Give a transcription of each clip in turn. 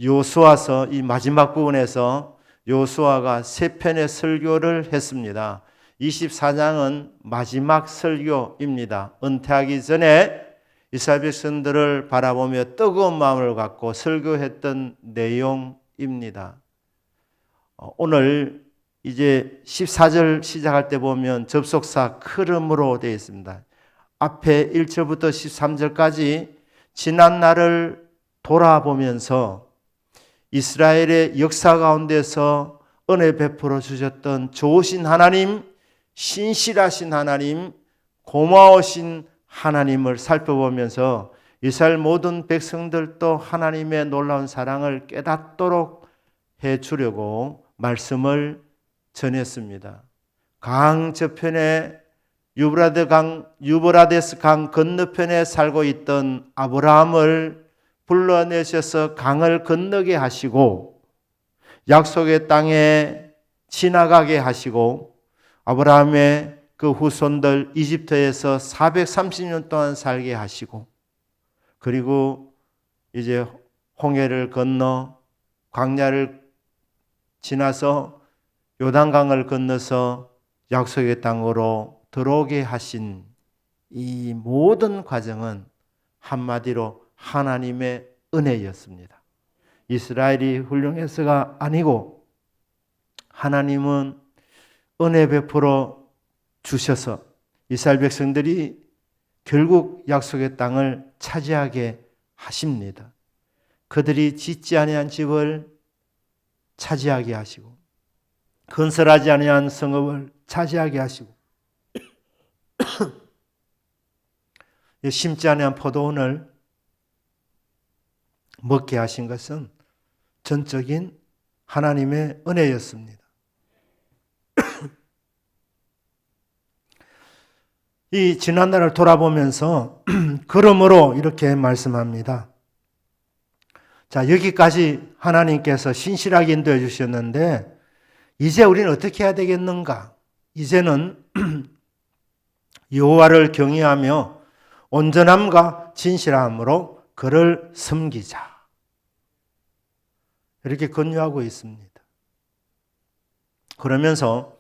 여호수아서 이 마지막 부분에서 여호수아가 세 편의 설교를 했습니다. 24장은 마지막 설교입니다. 은퇴하기 전에 이스라엘 백성들을 바라보며 뜨거운 마음을 갖고 설교했던 내용입니다. 오늘 이제 14절 시작할 때 보면 접속사 크름으로 되어 있습니다. 앞에 1절부터 13절까지 지난 날을 돌아보면서 이스라엘의 역사 가운데서 은혜 베풀어 주셨던 좋으신 하나님, 신실하신 하나님, 고마우신 하나님을 살펴보면서 이스라엘 모든 백성들도 하나님의 놀라운 사랑을 깨닫도록 해주려고 말씀을 전했습니다. 강 저편에 유브라데스 강 건너편에 살고 있던 아브라함을 불러내셔서 강을 건너게 하시고 약속의 땅에 지나가게 하시고 아브라함의 그 후손들 이집트에서 430년 동안 살게 하시고 그리고 이제 홍해를 건너 광야를 지나서 요단강을 건너서 약속의 땅으로 들어오게 하신 이 모든 과정은 한마디로 하나님의 은혜였습니다. 이스라엘이 훌륭해서가 아니고 하나님은 은혜 베풀어 주셔서 이스라엘 백성들이 결국 약속의 땅을 차지하게 하십니다. 그들이 짓지 아니한 집을 차지하게 하시고 건설하지 아니한 성읍을 차지하게 하시고 심지 아니한 포도원을 먹게 하신 것은 전적인 하나님의 은혜였습니다. 이 지난날을 돌아보면서 그러므로 이렇게 말씀합니다. 자, 여기까지 하나님께서 신실하게 인도해 주셨는데 이제 우리는 어떻게 해야 되겠는가? 이제는 여호와를 경외하며 온전함과 진실함으로 그를 섬기자. 이렇게 권유하고 있습니다. 그러면서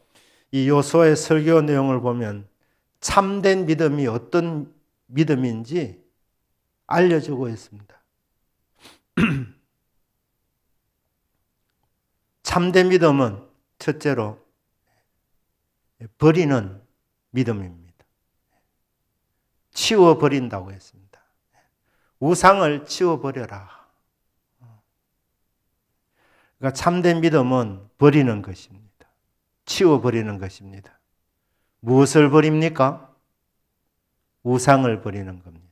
이 여호수아의 설교 내용을 보면 참된 믿음이 어떤 믿음인지 알려주고 있습니다. 참된 믿음은 첫째로 버리는 믿음입니다. 치워버린다고 했습니다. 우상을 치워버려라. 그러니까 참된 믿음은 버리는 것입니다. 치워버리는 것입니다. 무엇을 버립니까? 우상을 버리는 겁니다.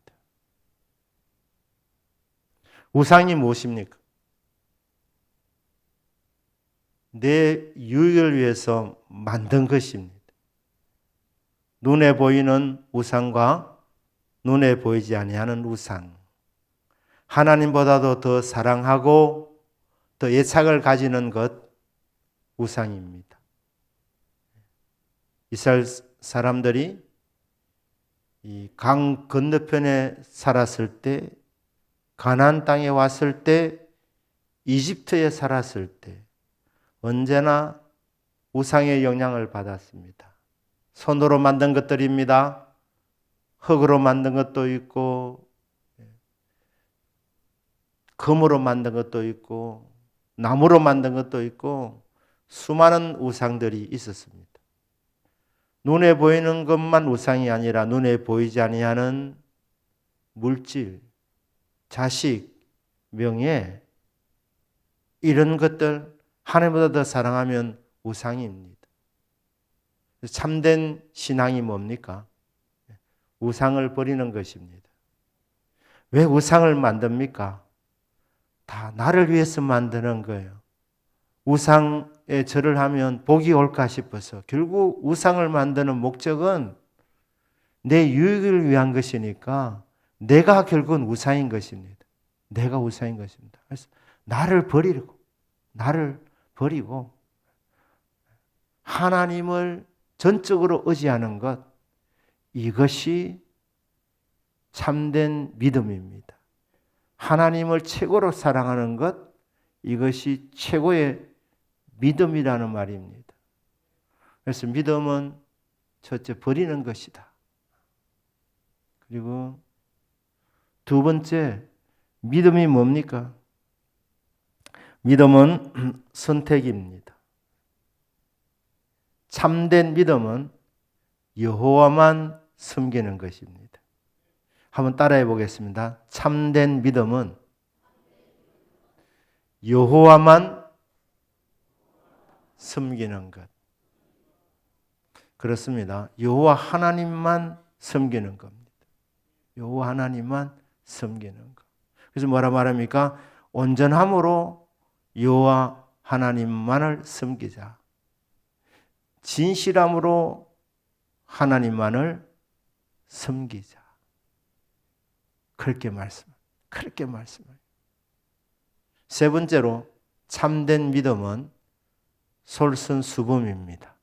우상이 무엇입니까? 내 유익을 위해서 만든 것입니다. 눈에 보이는 우상과 눈에 보이지 아니하는 우상. 하나님보다도 더 사랑하고 더 애착을 가지는 것 우상입니다. 이스라엘 사람들이 이 강 건너편에 살았을 때, 가나안 땅에 왔을 때, 이집트에 살았을 때 언제나 우상의 영향을 받았습니다. 손으로 만든 것들입니다. 흙으로 만든 것도 있고 금으로 만든 것도 있고 나무로 만든 것도 있고 수많은 우상들이 있었습니다. 눈에 보이는 것만 우상이 아니라 눈에 보이지 아니하는 물질, 자식, 명예 이런 것들 하나님보다 더 사랑하면 우상입니다. 참된 신앙이 뭡니까? 우상을 버리는 것입니다. 왜 우상을 만듭니까? 다 나를 위해서 만드는 거예요. 우상에 절을 하면 복이 올까 싶어서 결국 우상을 만드는 목적은 내 유익을 위한 것이니까 내가 결국은 우상인 것입니다. 내가 우상인 것입니다. 그래서 나를 버리고 하나님을 전적으로 의지하는 것, 이것이 참된 믿음입니다. 하나님을 최고로 사랑하는 것, 이것이 최고의 믿음이라는 말입니다. 그래서 믿음은 첫째 버리는 것이다. 그리고 두 번째, 믿음이 뭡니까? 믿음은 선택입니다. 참된 믿음은 여호와만 섬기는 것입니다. 한번 따라해 보겠습니다. 참된 믿음은 여호와만 섬기는 것. 그렇습니다. 여호와 하나님만 섬기는 겁니다. 여호와 하나님만 섬기는 것. 그래서 뭐라 말합니까? 온전함으로 여호와 하나님만을 섬기자. 진실함으로 하나님만을 섬기자. 그렇게 말씀해요. 세 번째로 참된 믿음은 솔선수범입니다.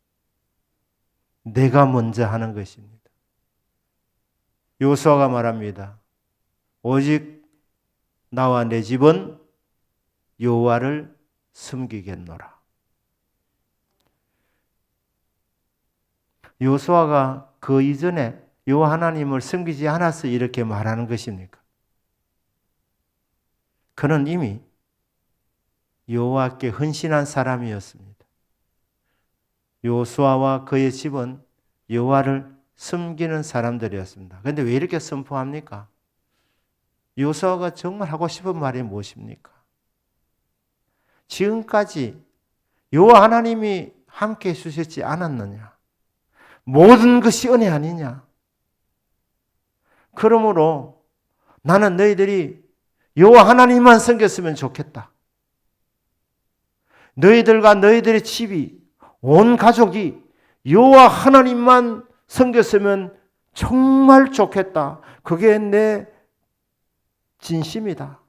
내가 먼저 하는 것입니다. 여호수아가 말합니다. 오직 나와 내 집은 여호와를 섬기겠노라. 여호수아가 그 이전에 여호와 하나님을 섬기지 않아서 이렇게 말하는 것입니까? 그는 이미 여호와께 헌신한 사람이었습니다. 여호수아와 그의 집은 여호와를 섬기는 사람들이었습니다. 그런데 왜 이렇게 선포합니까? 여호수아가 정말 하고 싶은 말이 무엇입니까? 지금까지 여호와 하나님이 함께 해주셨지 않았느냐? 모든 것이 은혜 아니냐? 그러므로 나는 너희들이 여호와 하나님만 섬겼으면 좋겠다. 너희들과 너희들의 집이 온 가족이 여호와 하나님만 섬겼으면 정말 좋겠다. 그게 내 진심이다.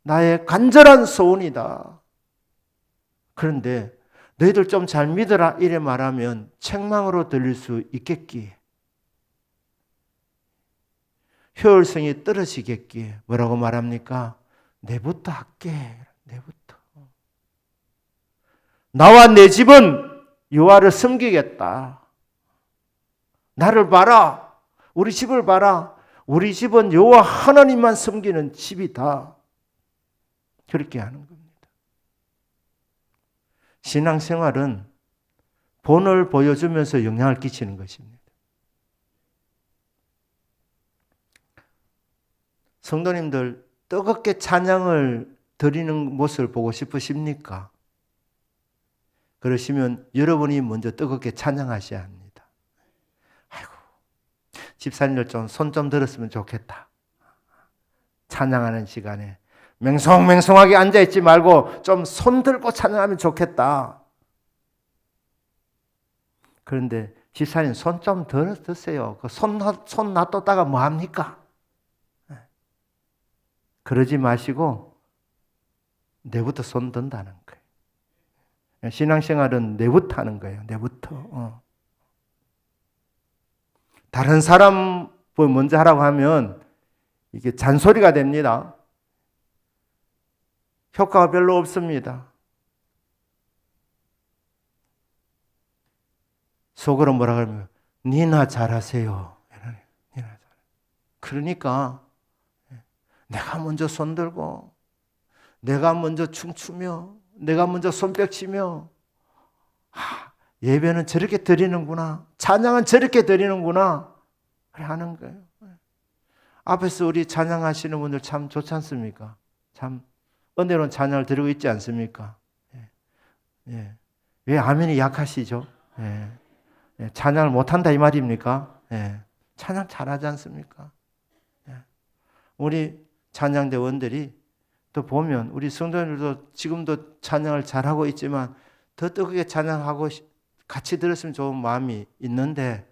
나의 간절한 소원이다. 그런데 너희들 좀 잘 믿어라 이래 말하면 책망으로 들릴 수 있겠기에, 효율성이 떨어지겠기에 뭐라고 말합니까? 내부터 할게. 내부터. 나와 내 집은 여호와를 섬기겠다. 나를 봐라. 우리 집을 봐라. 우리 집은 여호와 하나님만 섬기는 집이다. 그렇게 하는 겁니다. 신앙생활은 본을 보여주면서 영향을 끼치는 것입니다. 성도님들, 뜨겁게 찬양을 드리는 모습을 보고 싶으십니까? 그러시면 여러분이 먼저 뜨겁게 찬양하셔야 합니다. 아이고, 집사님들 좀 손 좀 들었으면 좋겠다. 찬양하는 시간에 맹성맹성하게 앉아있지 말고 좀 손 들고 찬양하면 좋겠다. 그런데 집사님 손 좀 드세요. 그 손 놔뒀다가 뭐합니까? 그러지 마시고 내부터 손 든다는 거예요. 신앙생활은 내부터 하는 거예요. 내부터. 다른 사람 먼저 하라고 하면 이게 잔소리가 됩니다. 효과가 별로 없습니다. 속으로 뭐라 그러면 니나 잘하세요. 그러니까 내가 먼저 손 들고 내가 먼저 춤추며 내가 먼저 손뼉치며 예배는 저렇게 드리는구나. 찬양은 저렇게 드리는구나. 그래 하는 거예요. 앞에서 우리 찬양하시는 분들 참 좋지 않습니까? 참 은혜로운 찬양을 드리고 있지 않습니까? 예. 왜 아멘이 약하시죠? 예. 예. 찬양을 못한다 이 말입니까? 예. 찬양 잘하지 않습니까? 예. 우리 찬양대원들이 또 보면 우리 성도님들도 지금도 찬양을 잘하고 있지만 더 뜨겁게 찬양하고 같이 들었으면 좋은 마음이 있는데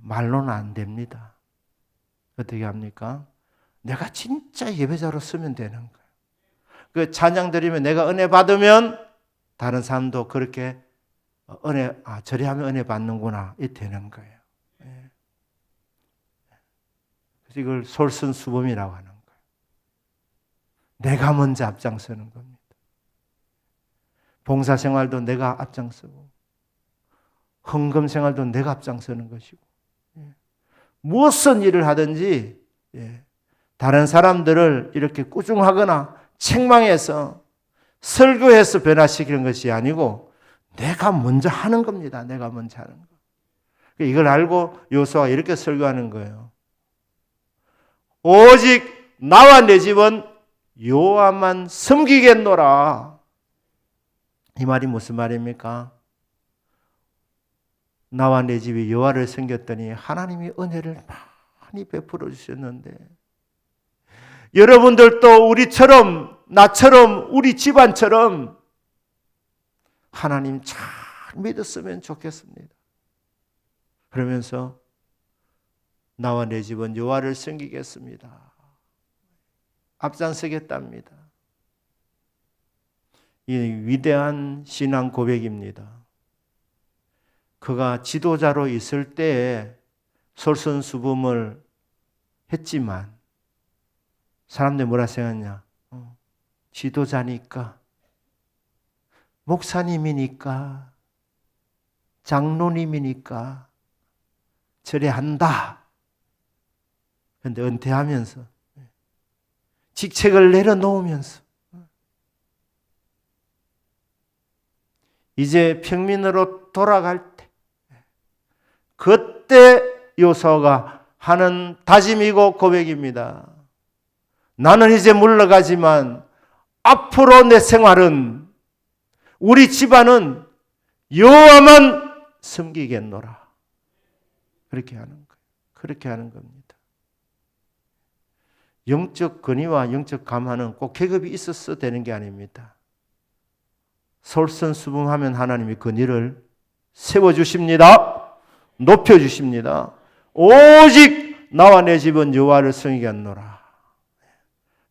말로는 안 됩니다. 어떻게 합니까? 내가 진짜 예배자로 쓰면 되는 거예요. 그 찬양 드리면 내가 은혜 받으면 다른 사람도 그렇게 저리 하면 은혜 받는구나 이 되는 거예요. 그래서 이걸 솔선수범이라고 하는 거예요. 내가 먼저 앞장서는 겁니다. 봉사생활도 내가 앞장서고 헌금생활도 내가 앞장서는 것이고 무슨 일을 하든지 다른 사람들을 이렇게 꾸중하거나 책망해서 설교해서 변화시키는 것이 아니고 내가 먼저 하는 겁니다. 내가 먼저 하는 거. 이걸 알고 여호수아가 이렇게 설교하는 거예요. 오직 나와 내 집은 여호와만 섬기겠노라. 이 말이 무슨 말입니까? 나와 내 집이 여호와를 섬겼더니 하나님이 은혜를 많이 베풀어 주셨는데 여러분들도 우리처럼 나처럼 우리 집안처럼 하나님 잘 믿었으면 좋겠습니다. 그러면서 나와 내 집은 여호와를 섬기겠습니다. 앞장서겠답니다. 이 위대한 신앙 고백입니다. 그가 지도자로 있을 때에 솔선수범을 했지만 사람들이 뭐라 생각하냐? 지도자니까, 목사님이니까, 장로님이니까 저래 한다. 그런데 은퇴하면서 직책을 내려놓으면서 이제 평민으로 돌아갈 때 그때 여호수아가 하는 다짐이고 고백입니다. 나는 이제 물러가지만 앞으로 내 생활은 우리 집안은 여호와만 섬기겠노라. 그렇게 하는 거예요. 그렇게 하는 겁니다. 영적 권위와 영적 감화는 꼭 계급이 있어서 되는 게 아닙니다. 솔선수범하면 하나님이 권위를 세워주십니다. 높여주십니다. 오직 나와 내 집은 여호와를 섬기겠노라.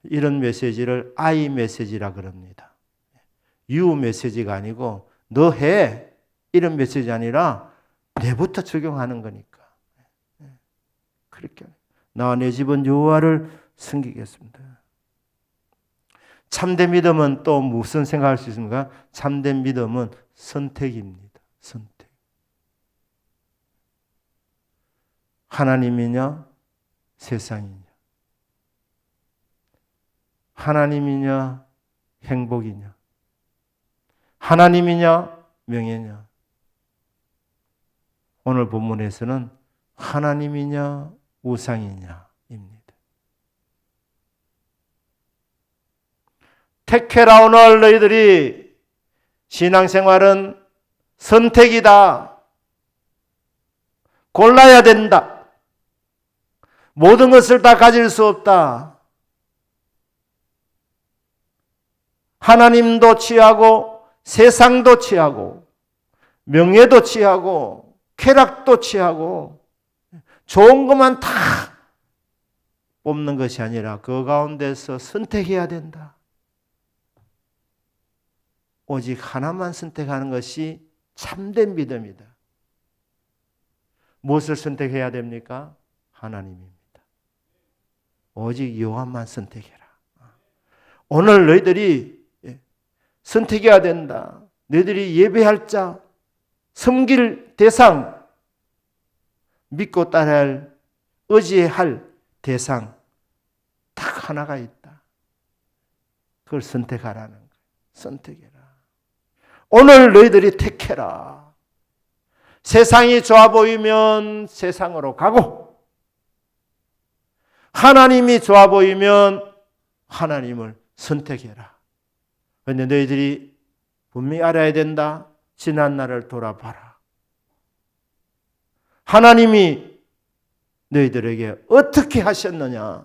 이런 메시지를 I 메시지라 그럽니다. You 메시지가 아니고 너 해 이런 메시지 아니라 내부터 적용하는 거니까. 그렇게 나와 내 집은 여호와를 섬기겠습니다. 참된 믿음은 또 무슨 생각할 수 있습니까? 참된 믿음은 선택입니다. 선택. 하나님이냐 세상이냐, 하나님이냐 행복이냐, 하나님이냐 명예냐. 오늘 본문에서는 하나님이냐 우상이냐입니다. 택해라. 오늘 너희들이 신앙생활은 선택이다. 골라야 된다. 모든 것을 다 가질 수 없다. 하나님도 취하고 세상도 취하고 명예도 취하고 쾌락도 취하고 좋은 것만 다 뽑는 것이 아니라 그 가운데서 선택해야 된다. 오직 하나만 선택하는 것이 참된 믿음이다. 무엇을 선택해야 됩니까? 하나님입니다. 오직 여호와만 선택해라. 오늘 너희들이 선택해야 된다. 너희들이 예배할 자, 섬길 대상, 믿고 따라할, 의지할 대상 딱 하나가 있다. 그걸 선택하라는 거예요. 선택해라. 오늘 너희들이 택해라. 세상이 좋아 보이면 세상으로 가고 하나님이 좋아 보이면 하나님을 선택해라. 그런데 너희들이 분명히 알아야 된다. 지난 날을 돌아봐라. 하나님이 너희들에게 어떻게 하셨느냐?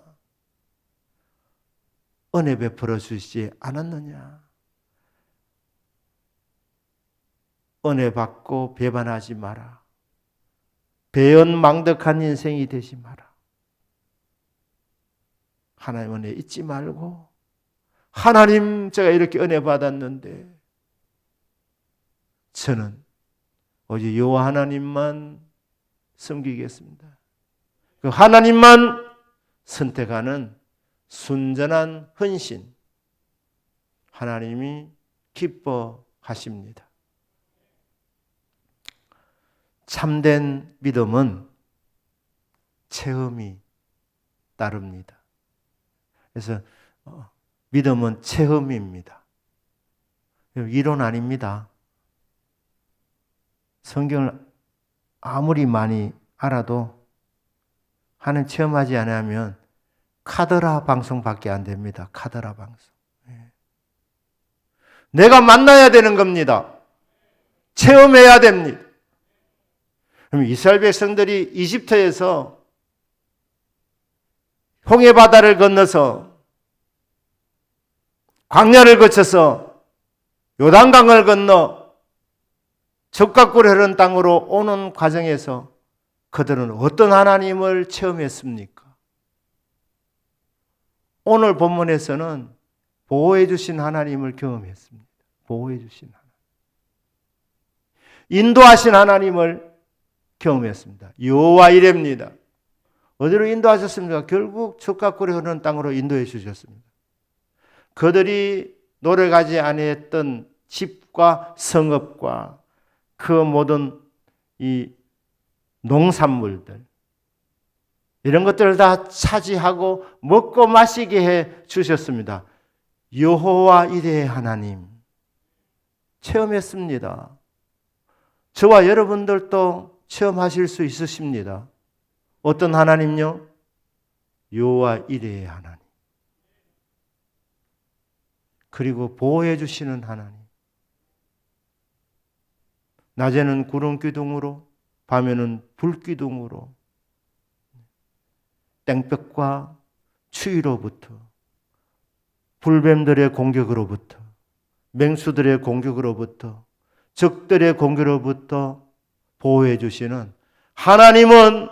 은혜 베풀어 주시지 않았느냐? 은혜 받고 배반하지 마라. 배은망덕한 인생이 되지 마라. 하나님 은혜 잊지 말고 하나님 제가 이렇게 은혜 받았는데 저는 오직 여호와 하나님만 섬기겠습니다. 그 하나님만 선택하는 순전한 헌신 하나님이 기뻐하십니다. 하십니다. 참된 믿음은 체험이 따릅니다. 그래서 믿음은 체험입니다. 이론 아닙니다. 성경을 아무리 많이 알아도 하나님 체험하지 않으면 카더라 방송밖에 안 됩니다. 카더라 방송. 내가 만나야 되는 겁니다. 체험해야 됩니다. 그럼 이스라엘 백성들이 이집트에서 홍해 바다를 건너서 광야를 거쳐서 요단강을 건너 적각골 흐르는 땅으로 오는 과정에서 그들은 어떤 하나님을 체험했습니까? 오늘 본문에서는 보호해 주신 하나님을 경험했습니다. 보호해 주신 하나님. 인도하신 하나님을 경험했습니다. 여호와 이레입니다. 어디로 인도하셨습니까? 결국 적각골이 흐르는 땅으로 인도해 주셨습니다. 그들이 노력하지 아니했던 집과 성읍과 그 모든 이 농산물들 이런 것들을 다 차지하고 먹고 마시게 해 주셨습니다. 여호와 이레의 하나님 체험했습니다. 저와 여러분들도 체험하실 수 있으십니다. 어떤 하나님요? 여호와 이레의 하나님. 그리고 보호해 주시는 하나님. 낮에는 구름 기둥으로, 밤에는 불 기둥으로, 땡볕과 추위로부터, 불뱀들의 공격으로부터, 맹수들의 공격으로부터, 적들의 공격으로부터 보호해 주시는 하나님은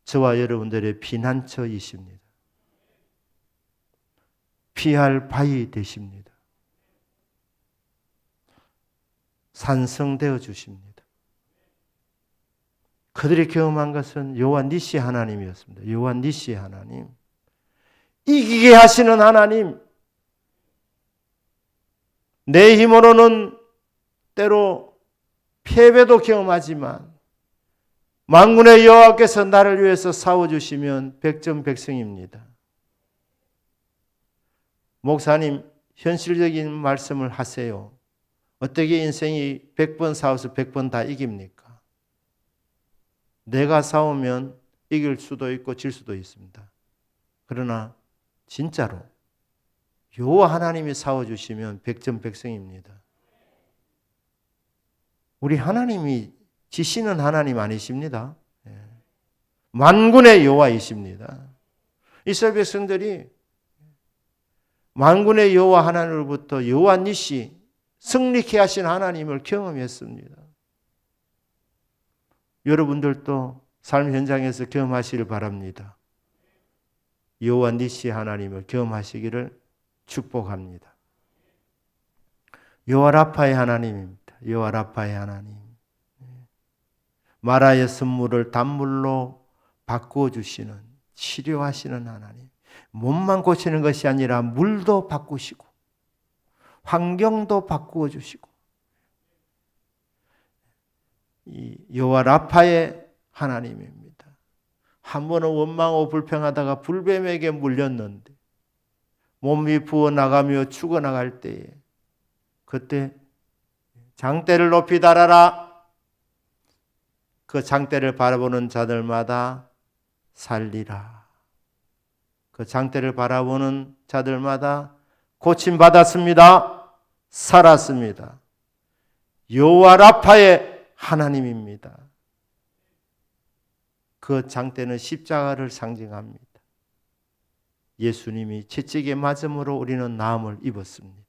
저와 여러분들의 피난처이십니다. 피할 바위 되십니다. 산성되어 주십니다. 그들이 경험한 것은 여호와 니시 하나님이었습니다. 여호와 니시 하나님. 이기게 하시는 하나님. 내 힘으로는 때로 패배도 경험하지만 만군의 여호와께서 나를 위해서 싸워주시면 백전백승입니다. 목사님, 현실적인 말씀을 하세요. 어떻게 인생이 100번 싸워서 100번 다 이깁니까? 내가 싸우면 이길 수도 있고 질 수도 있습니다. 그러나 진짜로 여호와 하나님이 싸워주시면 백전백승입니다. 우리 하나님이 지시는 하나님 아니십니다. 만군의 여호와이십니다. 이스라엘 백성들이 만군의 여호와 하나님으로부터 여호와 니시 승리케 하신 하나님을 경험했습니다. 여러분들도 삶 현장에서 경험하시길 바랍니다. 여호와 니시 하나님을 경험하시기를 축복합니다. 여호와 라파의 하나님입니다. 여호와 라파의 하나님. 마라의 쓴물을 단물로 바꾸어 주시는, 치료하시는 하나님. 몸만 고치는 것이 아니라 물도 바꾸시고 환경도 바꾸어 주시고 이 여호와 라파의 하나님입니다. 한 번은 원망하고 불평하다가 불뱀에게 물렸는데 몸이 부어나가며 죽어나갈 때에 그때 장대를 높이 달아라. 그 장대를 바라보는 자들마다 살리라. 그 장대를 바라보는 자들마다 고침받았습니다. 살았습니다. 여호와 라파의 하나님입니다. 그 장대는 십자가를 상징합니다. 예수님이 채찍에 맞음으로 우리는 나음을 입었습니다.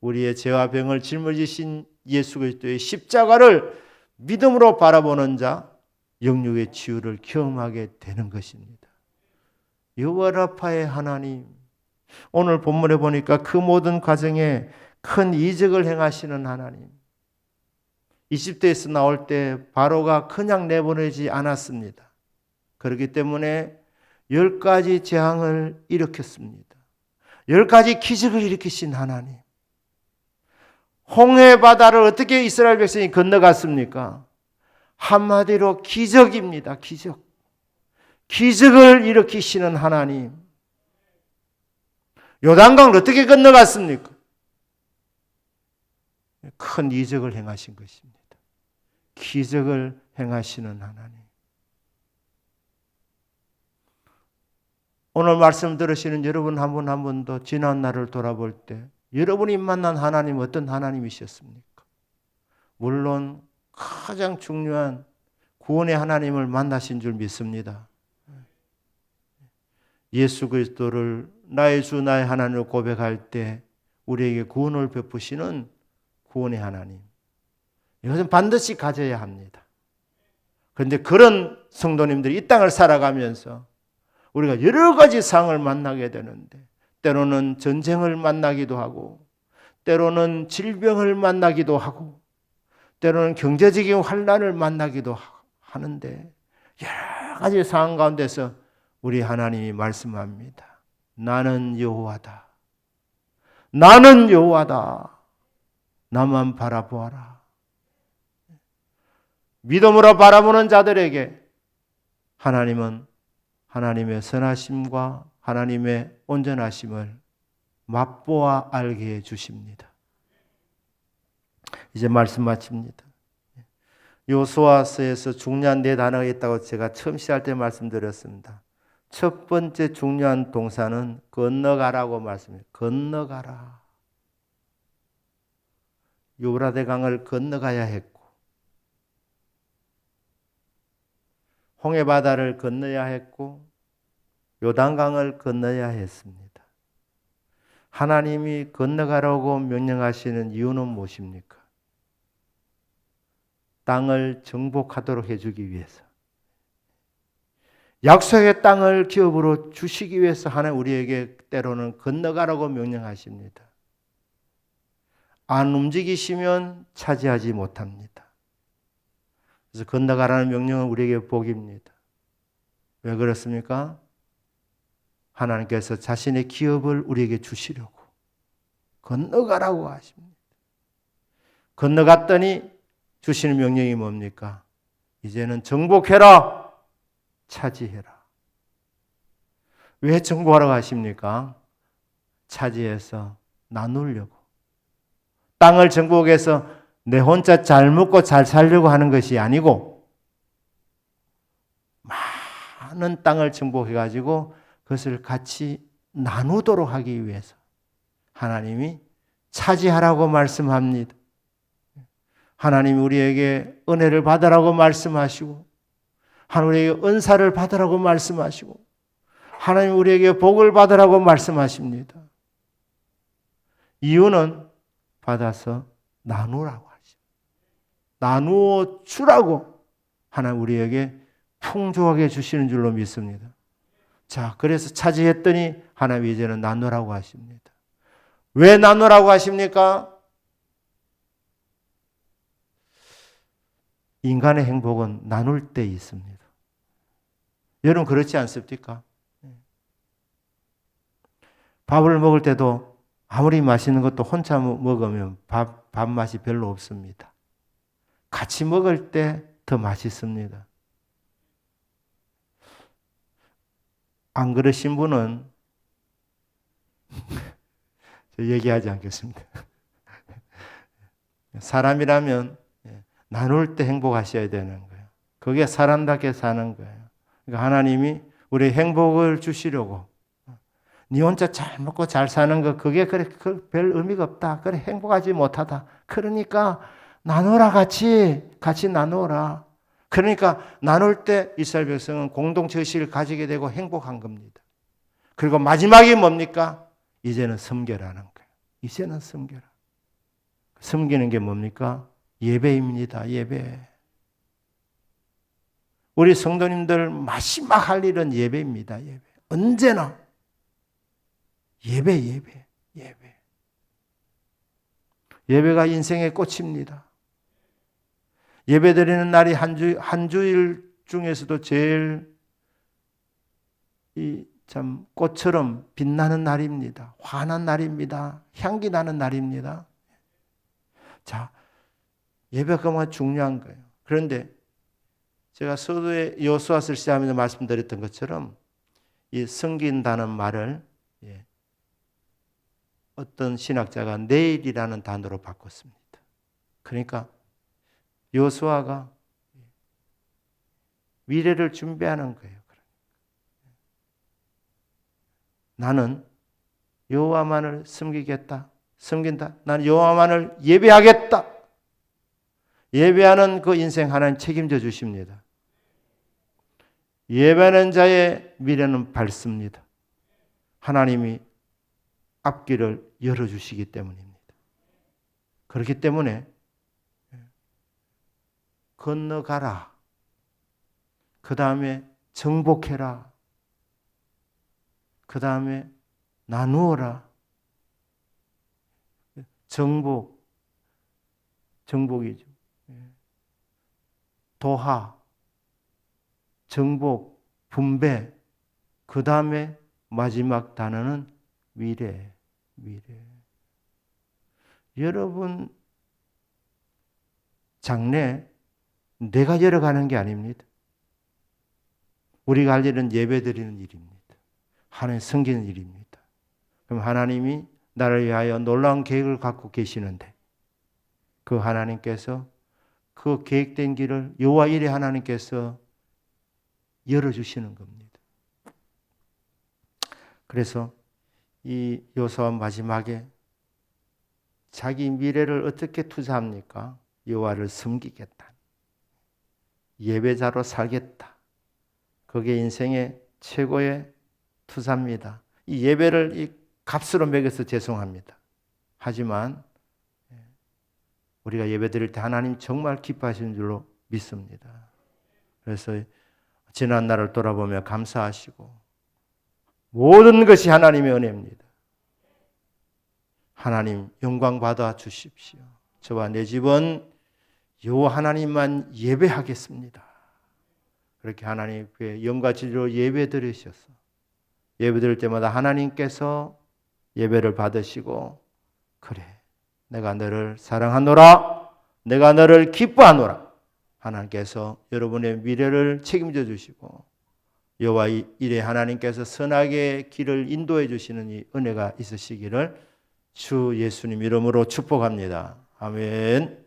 우리의 죄와 병을 짊어지신 예수 그리스도의 십자가를 믿음으로 바라보는 자 영육의 치유를 경험하게 되는 것입니다. 여호와 라파의 하나님. 오늘 본문에 보니까 그 모든 과정에 큰 이적을 행하시는 하나님. 이집트에서 나올 때 바로가 그냥 내보내지 않았습니다. 그렇기 때문에 10가지 재앙을 일으켰습니다. 10가지 기적을 일으키신 하나님. 홍해 바다를 어떻게 이스라엘 백성이 건너갔습니까? 한마디로 기적입니다. 기적. 기적을 일으키시는 하나님. 요단강을 어떻게 건너갔습니까? 큰 이적을 행하신 것입니다. 기적을 행하시는 하나님. 오늘 말씀 들으시는 여러분 한 분 한 분도 지난 날을 돌아볼 때 여러분이 만난 하나님 어떤 하나님이셨습니까? 물론 가장 중요한 구원의 하나님을 만나신 줄 믿습니다. 예수 그리스도를 나의 주 나의 하나님을 고백할 때 우리에게 구원을 베푸시는 구원의 하나님. 이것은 반드시 가져야 합니다. 그런데 그런 성도님들이 이 땅을 살아가면서 우리가 여러 가지 상을 만나게 되는데 때로는 전쟁을 만나기도 하고 때로는 질병을 만나기도 하고 때로는 경제적인 환난을 만나기도 하는데 여러 가지 상황 가운데서 우리 하나님이 말씀합니다. 나는 여호와다. 나는 여호와다. 나만 바라보아라. 믿음으로 바라보는 자들에게 하나님은 하나님의 선하심과 하나님의 온전하심을 맛보아 알게 해 주십니다. 이제 말씀 마칩니다. 여호수아서에서 중요한 네 단어가 있다고 제가 처음 시작할 때 말씀드렸습니다. 첫 번째 중요한 동사는 건너가라고 말씀해요. 건너가라. 유브라데 강을 건너가야 했고 홍해 바다를 건너야 했고 요단강을 건너야 했습니다. 하나님이 건너가라고 명령하시는 이유는 무엇입니까? 땅을 정복하도록 해주기 위해서. 약속의 땅을 기업으로 주시기 위해서 하나님 우리에게 때로는 건너가라고 명령하십니다. 안 움직이시면 차지하지 못합니다. 그래서 건너가라는 명령은 우리에게 복입니다. 왜 그렇습니까? 하나님께서 자신의 기업을 우리에게 주시려고 건너가라고 하십니다. 건너갔더니 주시는 명령이 뭡니까? 이제는 정복해라. 차지해라. 왜 정복하라고 하십니까? 차지해서 나누려고. 땅을 정복해서 내 혼자 잘 먹고 잘 살려고 하는 것이 아니고 많은 땅을 정복해가지고 그것을 같이 나누도록 하기 위해서 하나님이 차지하라고 말씀합니다. 하나님이 우리에게 은혜를 받으라고 말씀하시고 하나님에게 은사를 받으라고 말씀하시고 하나님 우리에게 복을 받으라고 말씀하십니다. 이유는 받아서 나누라고 하죠. 나누어 주라고 하나님 우리에게 풍족하게 주시는 줄로 믿습니다. 자, 그래서 차지했더니 하나님 이제는 나누라고 하십니다. 왜 나누라고 하십니까? 인간의 행복은 나눌 때 있습니다. 여러분 그렇지 않습니까? 밥을 먹을 때도 아무리 맛있는 것도 혼자 먹으면 밥맛이 별로 없습니다. 같이 먹을 때 더 맛있습니다. 안 그러신 분은 얘기하지 않겠습니다. 사람이라면 나눌 때 행복하셔야 되는 거예요. 그게 사람답게 사는 거예요. 그러니까 하나님이 우리 행복을 주시려고 네 혼자 잘 먹고 잘 사는 거 그게 그래 별 의미가 없다. 그래 행복하지 못하다. 그러니까 나누라 같이 나누라. 그러니까 나눌 때 이스라엘 백성은 공동체 의식을 가지게 되고 행복한 겁니다. 그리고 마지막이 뭡니까? 이제는 섬겨라는 거예요. 이제는 섬겨라. 섬기는 게 뭡니까? 예배입니다. 예배. 우리 성도님들 마지막 할 일은 예배입니다. 예배. 언제나 예배. 예배가 인생의 꽃입니다. 예배 드리는 날이 한 주일 중에서도 제일 참 꽃처럼 빛나는 날입니다. 환한 날입니다. 향기 나는 날입니다. 자, 예배가 정말 중요한 거예요. 그런데 제가 서두에 여호수아서를 시작하면서 말씀드렸던 것처럼 이 섬긴다는 말을 어떤 신학자가 내일이라는 단어로 바꿨습니다. 그러니까 여호수아가 미래를 준비하는 거예요. 나는 여호와만을 섬기겠다. 섬긴다. 나는 여호와만을 예배하겠다. 예배하는 그 인생 하나님 책임져 주십니다. 예배하는 자의 미래는 밝습니다. 하나님이 앞길을 열어주시기 때문입니다. 그렇기 때문에 건너가라. 그 다음에 정복해라. 그 다음에 나누어라. 정복이죠. 도하, 정복, 분배. 그 다음에 마지막 단어는 미래. 여러분 장래 내가 열어가는 게 아닙니다. 우리가 할 일은 예배드리는 일입니다. 하나님 섬기는 일입니다. 그럼 하나님이 나를 위하여 놀라운 계획을 갖고 계시는데 그 하나님께서 그 계획된 길을 여호와 이레 하나님께서 열어주시는 겁니다. 그래서 이 여호수아 마지막에 자기 미래를 어떻게 투자합니까? 여호와를 섬기겠다. 예배자로 살겠다. 그게 인생의 최고의 투자입니다. 이 예배를 이 값으로 매겨서 죄송합니다. 하지만 우리가 예배 드릴 때 하나님 정말 기뻐하시는 줄로 믿습니다. 그래서 지난 날을 돌아보며 감사하시고 모든 것이 하나님의 은혜입니다. 하나님 영광 받아 주십시오. 저와 내 집은 여호와 하나님만 예배하겠습니다. 그렇게 하나님께 영과 진리로 예배 드리셔서 예배 드릴 때마다 하나님께서 예배를 받으시고 그래 내가 너를 사랑하노라 내가 너를 기뻐하노라 하나님께서 여러분의 미래를 책임져 주시고 여호와 이레 하나님께서 선하게 길을 인도해 주시는 이 은혜가 있으시기를 주 예수님 이름으로 축복합니다. 아멘.